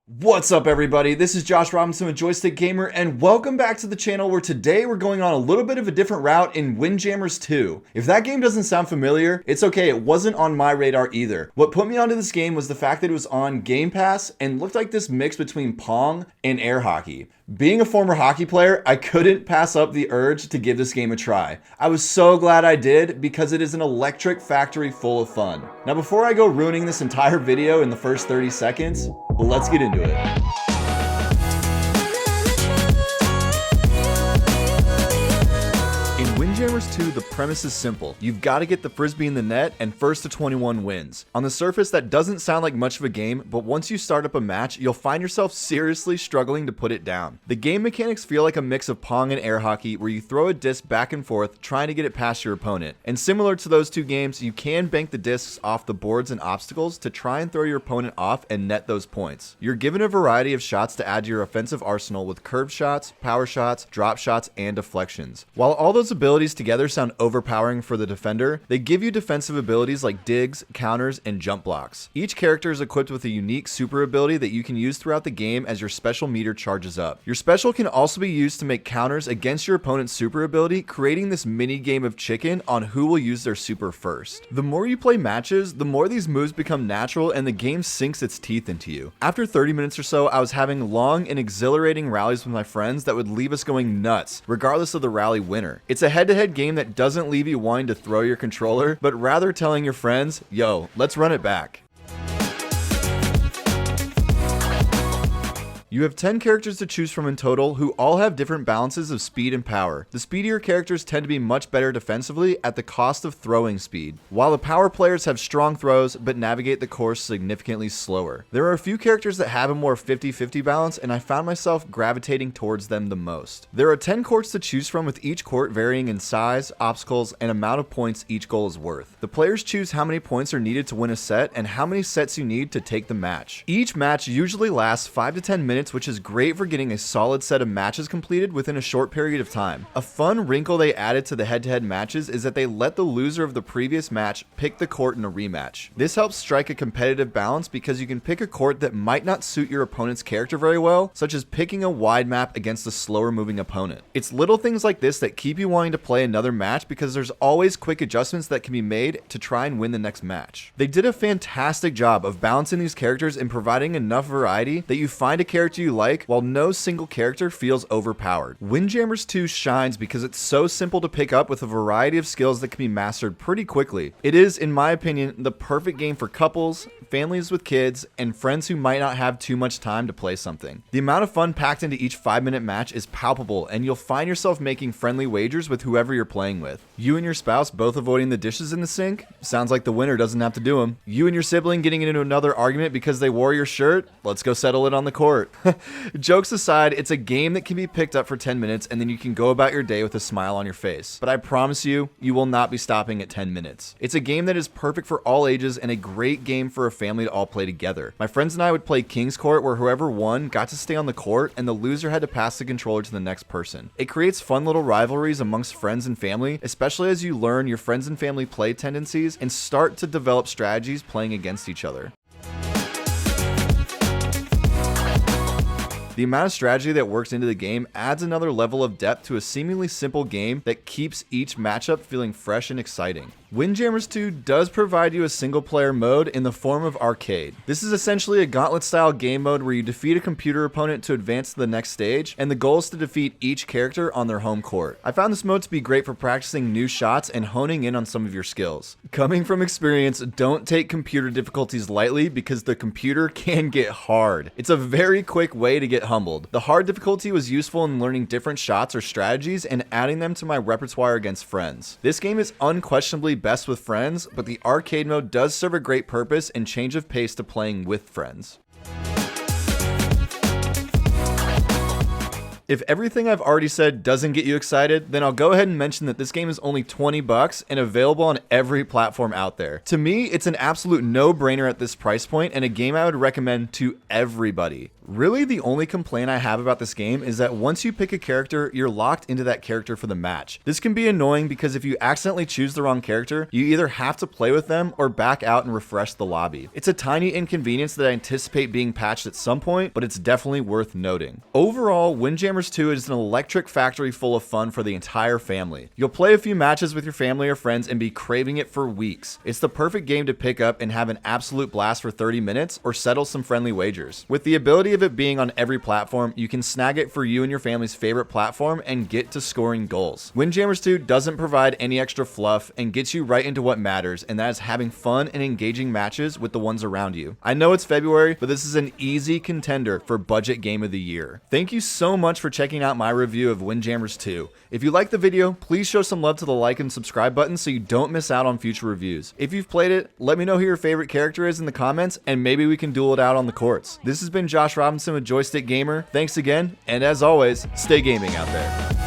What's up everybody, this is Josh Robinson with Joystick Gamer and welcome back to the channel where today we're going on a little bit of a different route in WindJammers 2. If that game doesn't sound familiar, it's okay, it wasn't on my radar either. What put me onto this game was the fact that it was on GamePass and looked like this mix between Pong and air hockey. Being a former hockey player, I couldn't pass up the urge to give this game a try. I was so glad I did because it is an electric factory full of fun. Now before I go ruining this entire video in the first 30 seconds, let's get into it. In WindJammers 2, the premise is simple. You've got to get the frisbee in the net and first to 21 wins. On the surface, that doesn't sound like much of a game, but once you start up a match, you'll find yourself seriously struggling to put it down. The game mechanics feel like a mix of Pong and air hockey where you throw a disc back and forth trying to get it past your opponent. And similar to those two games, you can bank the discs off the boards and obstacles to try and throw your opponent off and net those points. You're given a variety of shots to add to your offensive arsenal with curved shots, power shots, drop shots, and deflections. While all those abilities together sound overpowering for the defender, they give you defensive abilities like digs, counters, and jump blocks. Each character is equipped with a unique super ability that you can use throughout the game as your special meter charges up. Your special can also be used to make counters against your opponent's super ability, creating this mini game of chicken on who will use their super first. The more you play matches, the more these moves become natural and the game sinks its teeth into you. After 30 minutes or so, I was having long and exhilarating rallies with my friends that would leave us going nuts, regardless of the rally winner. It's a head-to-head game that doesn't leave you wanting to throw your controller, but rather telling your friends, yo, let's run it back. You have 10 characters to choose from in total who all have different balances of speed and power. The speedier characters tend to be much better defensively at the cost of throwing speed, while the power players have strong throws but navigate the course significantly slower. There are a few characters that have a more 50-50 balance and I found myself gravitating towards them the most. There are 10 courts to choose from with each court varying in size, obstacles, and amount of points each goal is worth. The players choose how many points are needed to win a set and how many sets you need to take the match. Each match usually lasts 5 to 10 minutes, which is great for getting a solid set of matches completed within a short period of time. A fun wrinkle they added to the head-to-head matches is that they let the loser of the previous match pick the court in a rematch. This helps strike a competitive balance because you can pick a court that might not suit your opponent's character very well, such as picking a wide map against a slower moving opponent. It's little things like this that keep you wanting to play another match because there's always quick adjustments that can be made to try and win the next match. They did a fantastic job of balancing these characters and providing enough variety that you find a character you like while no single character feels overpowered. WindJammers 2 shines because it's so simple to pick up with a variety of skills that can be mastered pretty quickly. It is, in my opinion, the perfect game for couples, families with kids, and friends who might not have too much time to play something. The amount of fun packed into each 5-minute match is palpable, and you'll find yourself making friendly wagers with whoever you're playing with. You and your spouse both avoiding the dishes in the sink? Sounds like the winner doesn't have to do them. You and your sibling getting into another argument because they wore your shirt? Let's go settle it on the court. Jokes aside, it's a game that can be picked up for 10 minutes and then you can go about your day with a smile on your face. But I promise you, you will not be stopping at 10 minutes. It's a game that is perfect for all ages and a great game for a family to all play together. My friends and I would play King's Court where whoever won got to stay on the court and the loser had to pass the controller to the next person. It creates fun little rivalries amongst friends and family, especially as you learn your friends and family play tendencies and start to develop strategies playing against each other. The amount of strategy that works into the game adds another level of depth to a seemingly simple game that keeps each matchup feeling fresh and exciting. WindJammers 2 does provide you a single player mode in the form of arcade. This is essentially a gauntlet style game mode where you defeat a computer opponent to advance to the next stage, and the goal is to defeat each character on their home court. I found this mode to be great for practicing new shots and honing in on some of your skills. Coming from experience, don't take computer difficulties lightly because the computer can get hard. It's a very quick way to get humbled. The hard difficulty was useful in learning different shots or strategies and adding them to my repertoire against friends. This game is unquestionably best with friends, but the arcade mode does serve a great purpose and change of pace to playing with friends. If everything I've already said doesn't get you excited, then I'll go ahead and mention that this game is only 20 bucks and available on every platform out there. To me, it's an absolute no-brainer at this price point and a game I would recommend to everybody. Really, the only complaint I have about this game is that once you pick a character, you're locked into that character for the match. This can be annoying because if you accidentally choose the wrong character, you either have to play with them or back out and refresh the lobby. It's a tiny inconvenience that I anticipate being patched at some point, but it's definitely worth noting. Overall, WindJammers 2 is an electric factory full of fun for the entire family. You'll play a few matches with your family or friends and be craving it for weeks. It's the perfect game to pick up and have an absolute blast for 30 minutes or settle some friendly wagers. With the ability of it being on every platform, you can snag it for you and your family's favorite platform and get to scoring goals. WindJammers 2 doesn't provide any extra fluff and gets you right into what matters, and that is having fun and engaging matches with the ones around you. I know it's February, but this is an easy contender for budget game of the year. Thank you so much for checking out my review of WindJammers 2. If you liked the video, please show some love to the like and subscribe button so you don't miss out on future reviews. If you've played it, let me know who your favorite character is in the comments, and maybe we can duel it out on the courts. This has been Josh Robinson with Joystick Gamer. Thanks again, and as always, stay gaming out there.